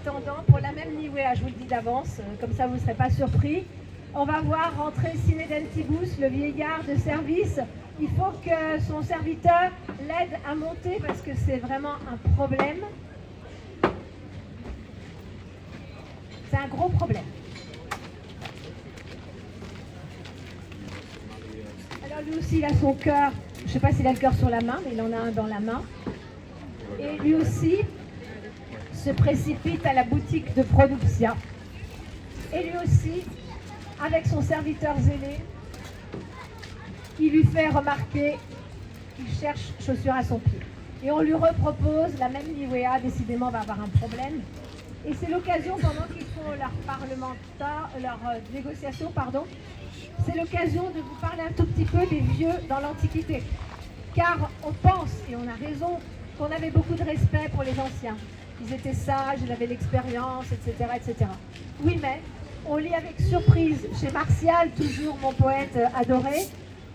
attendant, pour la même Niwea, je vous le dis d'avance, comme ça vous ne serez pas surpris, on va voir rentrer Sinedentibus, le vieillard de service. Il faut que son serviteur l'aide à monter parce que c'est vraiment un problème. C'est un gros problème. Alors lui aussi, il a son cœur, je ne sais pas s'il a le cœur sur la main, mais il en a un dans la main. Et lui aussi se précipite à la boutique de Produxia. Et lui aussi, avec son serviteur zélé, il lui fait remarquer qu'il cherche chaussures à son pied. Et on lui repropose la même Niwea, décidément va avoir un problème. Et c'est l'occasion, pendant qu'ils font leur négociation, c'est l'occasion de vous parler un tout petit peu des vieux dans l'Antiquité. Car on pense, et on a raison, qu'on avait beaucoup de respect pour les anciens. Ils étaient sages, ils avaient l'expérience, etc., etc. Oui, mais on lit avec surprise chez Martial, toujours mon poète adoré,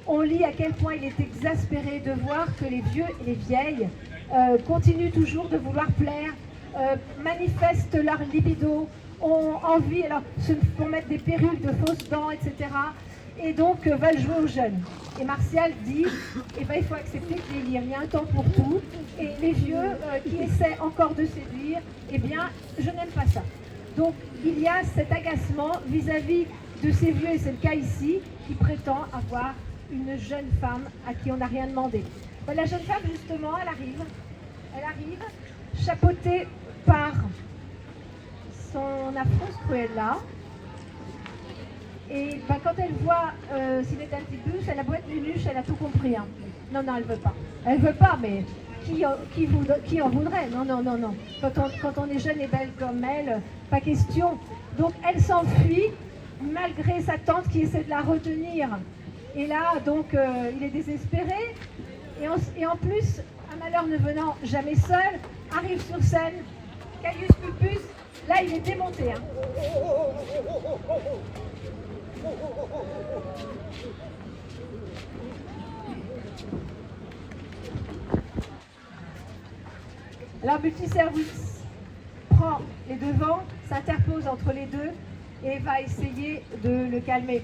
on lit à quel point il est exaspéré de voir que les vieux et les vieilles continuent toujours de vouloir plaire, manifestent leur libido, ont envie, alors se font mettre des perruques de fausses dents, etc. Et donc veulent jouer aux jeunes. Et Martial dit, il faut accepter de vieillir, il y a un temps pour tout. Et les vieux qui essaient encore de séduire, je n'aime pas ça. Donc il y a cet agacement vis-à-vis de ces vieux, et c'est le cas ici, qui prétend avoir une jeune femme à qui on n'a rien demandé. La jeune femme, justement, elle arrive chapeautée par son affreuse Cruella. Et quand elle voit Sinedentibus, elle a beau être nunuche, elle a tout compris. Hein. Non, elle veut pas. Elle veut pas, mais qui en voudrait? Non. Quand on est jeune et belle comme elle, pas question. Donc elle s'enfuit, malgré sa tante qui essaie de la retenir. Et là, donc, il est désespéré. Et en plus, un malheur ne venant jamais seul, arrive sur scène, Caius Pulpus, là il est démonté. Hein. Alors Multiservice prend les devants, s'interpose entre les deux et va essayer de le calmer.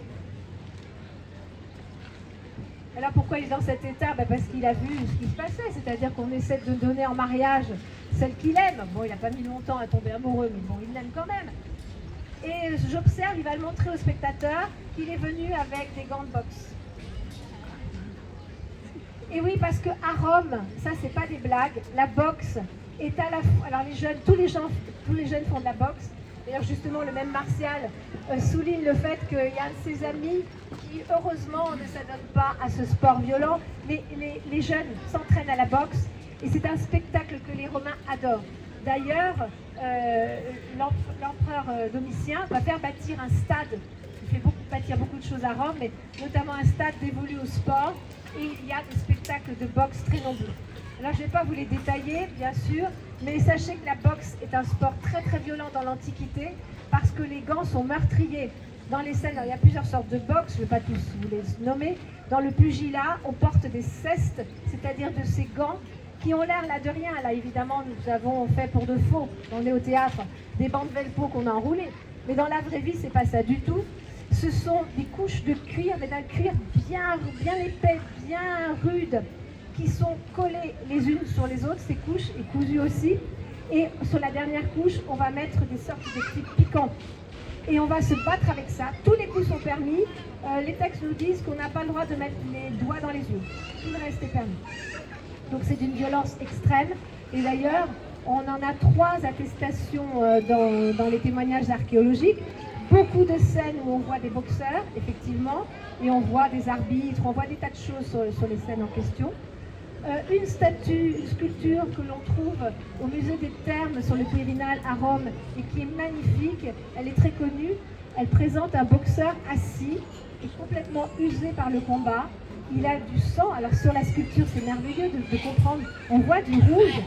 Alors pourquoi il est dans cet état? Parce qu'il a vu ce qui se passait, c'est-à-dire qu'on essaie de donner en mariage celle qu'il aime. Bon, il n'a pas mis longtemps à tomber amoureux, mais bon, il l'aime quand même. Et j'observe, il va le montrer au spectateur, qu'il est venu avec des gants de boxe. Et oui, parce qu'à Rome, ça c'est pas des blagues, la boxe est à la fois... Alors les jeunes, tous les jeunes font de la boxe. D'ailleurs justement, le même Martial souligne le fait qu'il y a un de ses amis qui heureusement ne s'adonne pas à ce sport violent. Les jeunes s'entraînent à la boxe et c'est un spectacle que les Romains adorent. D'ailleurs, l'empereur Domitien va faire bâtir un stade. Il fait bâtir beaucoup de choses à Rome, mais notamment un stade dévolu au sport. Et il y a des spectacles de boxe très nombreux. Alors je ne vais pas vous les détailler, bien sûr, mais sachez que la boxe est un sport très très violent dans l'Antiquité parce que les gants sont meurtriers. Dans les scènes, alors, il y a plusieurs sortes de boxe, je ne vais pas tous vous les nommer. Dans le pugilat, on porte des cestes, c'est-à-dire de ces gants qui ont l'air là de rien. Là, évidemment, nous avons fait pour de faux, on est au théâtre, des bandes velpo qu'on a enroulées. Mais dans la vraie vie, c'est pas ça du tout. Ce sont des couches de cuir, mais d'un cuir bien épais, bien rude, qui sont collées les unes sur les autres, ces couches, et cousues aussi. Et sur la dernière couche, on va mettre des sortes de clips piquants. Et on va se battre avec ça. Tous les coups sont permis. Les textes nous disent qu'on n'a pas le droit de mettre les doigts dans les yeux. Tout le reste est permis. Donc c'est d'une violence extrême. Et d'ailleurs, on en a 3 attestations dans les témoignages archéologiques. Beaucoup de scènes où on voit des boxeurs, effectivement, et on voit des arbitres, on voit des tas de choses sur les scènes en question. Une sculpture que l'on trouve au musée des Thermes sur le Quirinal à Rome et qui est magnifique, elle est très connue. Elle présente un boxeur assis et complètement usé par le combat. Il a du sang, alors sur la sculpture c'est merveilleux de comprendre, on voit du rouge.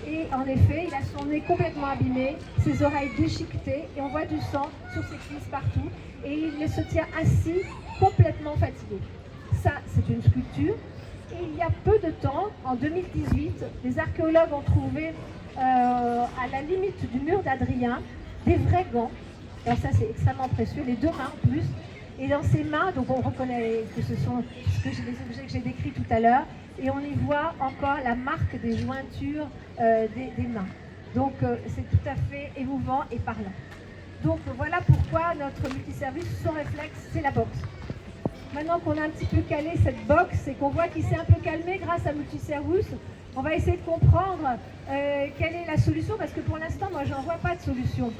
Et en effet, il a son nez complètement abîmé, ses oreilles déchiquetées, et on voit du sang sur ses cuisses partout. Et il se tient assis, complètement fatigué. Ça, c'est une sculpture. Et il y a peu de temps, en 2018, les archéologues ont trouvé à la limite du mur d'Adrien, des vrais gants. Alors ça c'est extrêmement précieux, les 2 mains en plus. Et dans ces mains, donc on reconnaît que ce sont les objets que j'ai décrits tout à l'heure, et on y voit encore la marque des jointures des mains. Donc c'est tout à fait émouvant et parlant. Donc voilà pourquoi notre multiservice, son réflexe, c'est la boxe. Maintenant qu'on a un petit peu calé cette boxe et qu'on voit qu'il s'est un peu calmé grâce à Multiservice, on va essayer de comprendre quelle est la solution, parce que pour l'instant, moi, j'en vois pas de solution.